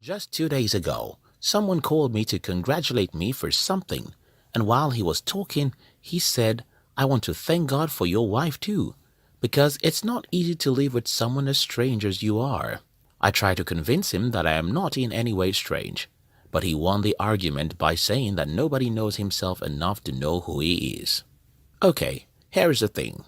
Just 2 days ago, someone called me to congratulate me for something, and while he was talking, he said, "I want to thank God for your wife too, because it's not easy to live with someone as strange as you are." I tried to convince him that I am not in any way strange, but he won the argument by saying that nobody knows himself enough to know who he is. Okay, here's the thing.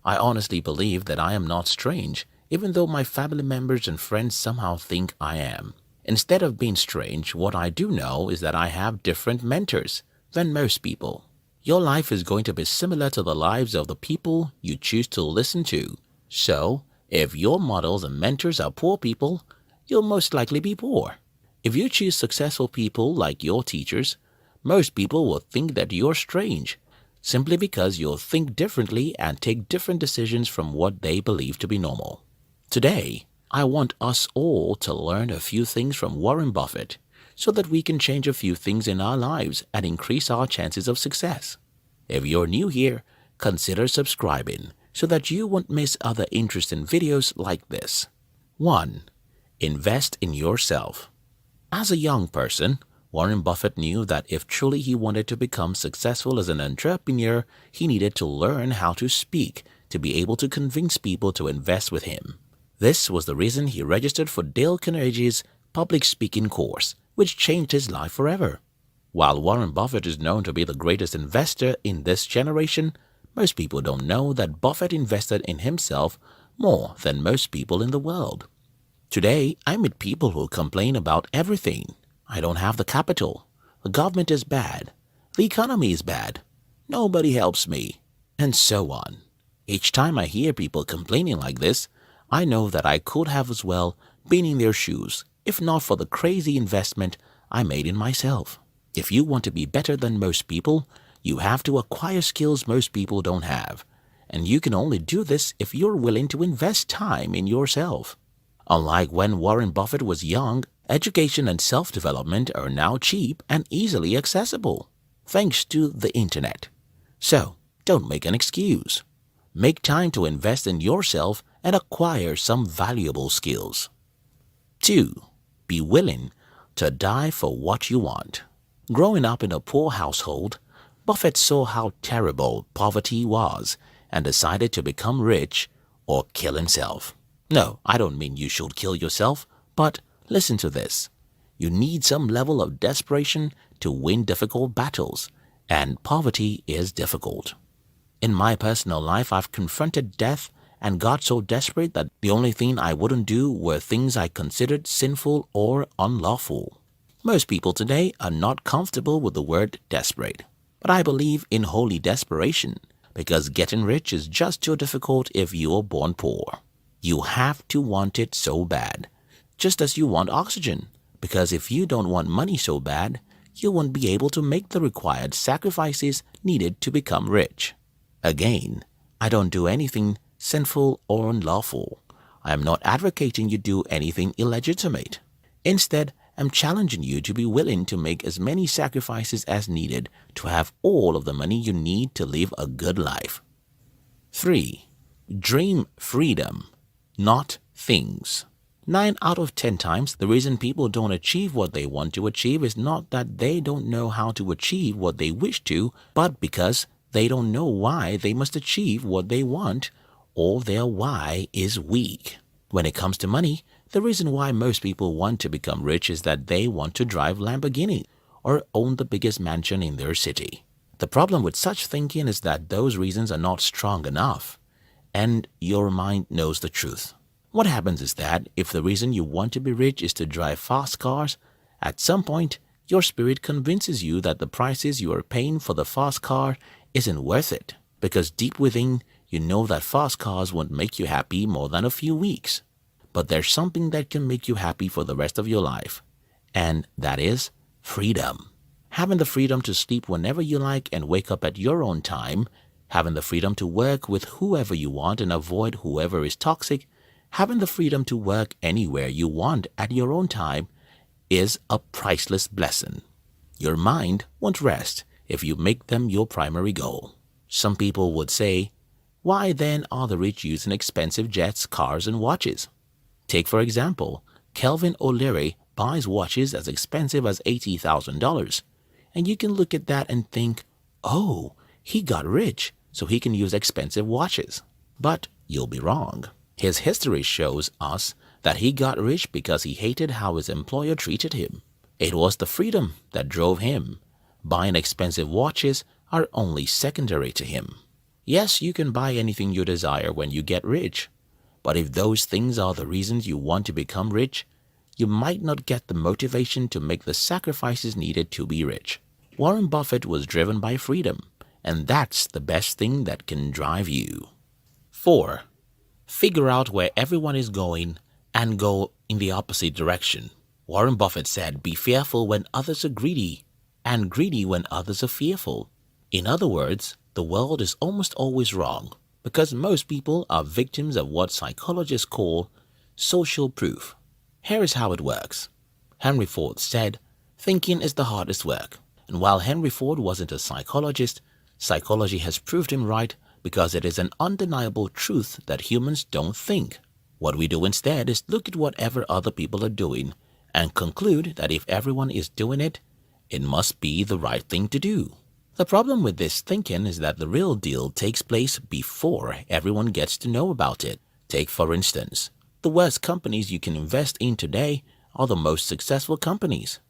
I honestly believe that I am not strange, even though my family members and friends somehow think I am. Instead of being strange, what I do know is that I have different mentors than most people. Your life is going to be similar to the lives of the people you choose to listen to. So, if your models and mentors are poor people, you'll most likely be poor. If you choose successful people like your teachers, most people will think that you're strange, simply because you'll think differently and take different decisions from what they believe to be normal. Today, I want us all to learn a few things from Warren Buffett so that we can change a few things in our lives and increase our chances of success. If you're new here, consider subscribing so that you won't miss other interesting videos like this. 1. Invest in yourself. As a young person, Warren Buffett knew that if truly he wanted to become successful as an entrepreneur, he needed to learn how to speak to be able to convince people to invest with him. This was the reason he registered for Dale Carnegie's public speaking course, which changed his life forever. While Warren Buffett is known to be the greatest investor in this generation, most people don't know that Buffett invested in himself more than most people in the world. Today, I meet people who complain about everything. I don't have the capital. The government is bad. The economy is bad. Nobody helps me. And so on. Each time I hear people complaining like this, I know that I could have as well been in their shoes, if not for the crazy investment I made in myself. If you want to be better than most people, you have to acquire skills most people don't have. And you can only do this if you're willing to invest time in yourself. Unlike when Warren Buffett was young, education and self-development are now cheap and easily accessible, thanks to the internet. So, don't make an excuse. Make time to invest in yourself and acquire some valuable skills. 2. Be willing to die for what you want. Growing up in a poor household, Buffett saw how terrible poverty was and decided to become rich or kill himself. No, I don't mean you should kill yourself, but listen to this. You need some level of desperation to win difficult battles, and poverty is difficult. In my personal life, I've confronted death and got so desperate that the only thing I wouldn't do were things I considered sinful or unlawful. Most people today are not comfortable with the word desperate, but I believe in holy desperation because getting rich is just too difficult if you are born poor. You have to want it so bad, just as you want oxygen, because if you don't want money so bad, you won't be able to make the required sacrifices needed to become rich. Again, I don't do anything sinful or unlawful. I am not advocating you do anything illegitimate. Instead, I'm challenging you to be willing to make as many sacrifices as needed to have all of the money you need to live a good life. 3. Dream freedom, not things. 9 out of 10 times, the reason people don't achieve what they want to achieve is not that they don't know how to achieve what they wish to, but because they don't know why they must achieve what they want, or their why is weak. When it comes to money, the reason why most people want to become rich is that they want to drive Lamborghini or own the biggest mansion in their city. The problem with such thinking is that those reasons are not strong enough, and your mind knows the truth. What happens is that if the reason you want to be rich is to drive fast cars, at some point, your spirit convinces you that the prices you are paying for the fast car isn't worth it, because deep within, you know that fast cars won't make you happy more than a few weeks. But there's something that can make you happy for the rest of your life, and that is freedom. Having the freedom to sleep whenever you like and wake up at your own time, having the freedom to work with whoever you want and avoid whoever is toxic, having the freedom to work anywhere you want at your own time is a priceless blessing. Your mind won't rest if you make them your primary goal. Some people would say, why then are the rich using expensive jets, cars, and watches? Take, for example, Kelvin O'Leary buys watches as expensive as $80,000. And you can look at that and think, oh, he got rich, so he can use expensive watches. But you'll be wrong. His history shows us that he got rich because he hated how his employer treated him. It was the freedom that drove him. Buying expensive watches are only secondary to him. Yes, you can buy anything you desire when you get rich. But if those things are the reasons you want to become rich, you might not get the motivation to make the sacrifices needed to be rich. Warren Buffett was driven by freedom, and that's the best thing that can drive you. 4. Figure out where everyone is going and go in the opposite direction. Warren Buffett said, "Be fearful when others are greedy, and greedy when others are fearful." In other words, the world is almost always wrong because most people are victims of what psychologists call social proof. Here is how it works. Henry Ford said, "Thinking is the hardest work." And while Henry Ford wasn't a psychologist, psychology has proved him right because it is an undeniable truth that humans don't think. What we do instead is look at whatever other people are doing and conclude that if everyone is doing it, it must be the right thing to do. The problem with this thinking is that the real deal takes place before everyone gets to know about it. Take, for instance, the worst companies you can invest in today are the most successful companies.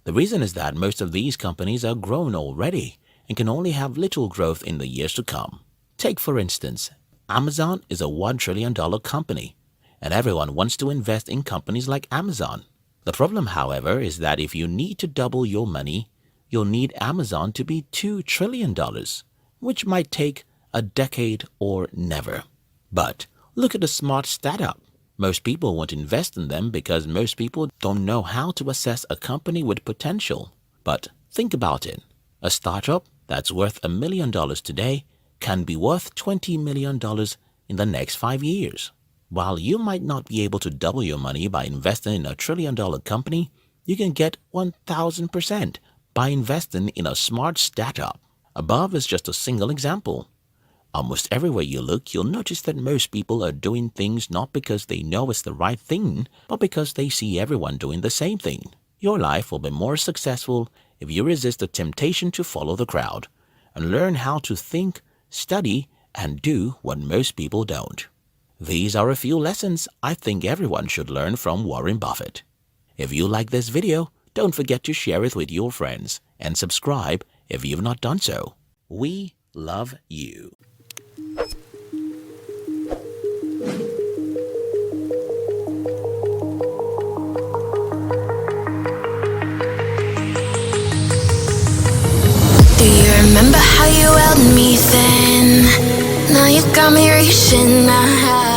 The reason is that most of these companies are grown already and can only have little growth in the years to come. Take, for instance, Amazon is a $1 trillion company, and everyone wants to invest in companies like Amazon. The problem, however, is that if you need to double your money, you'll need Amazon to be $2 trillion, which might take a decade or never. But look at a smart startup. Most people won't invest in them because most people don't know how to assess a company with potential. But think about it. A startup that's worth $1 million today can be worth $20 million in the next 5 years. While you might not be able to double your money by investing in a $1 trillion company, you can get 1,000% by investing in a smart startup. Above is just a single example. Almost everywhere you look, you'll notice that most people are doing things not because they know it's the right thing, but because they see everyone doing the same thing. Your life will be more successful if you resist the temptation to follow the crowd and learn how to think, study, and do what most people don't. These are a few lessons I think everyone should learn from Warren Buffett. If you like this video, don't forget to share it with your friends and subscribe if you've not done so. We love you. Do you remember how you held me then? Now you got me reaching out.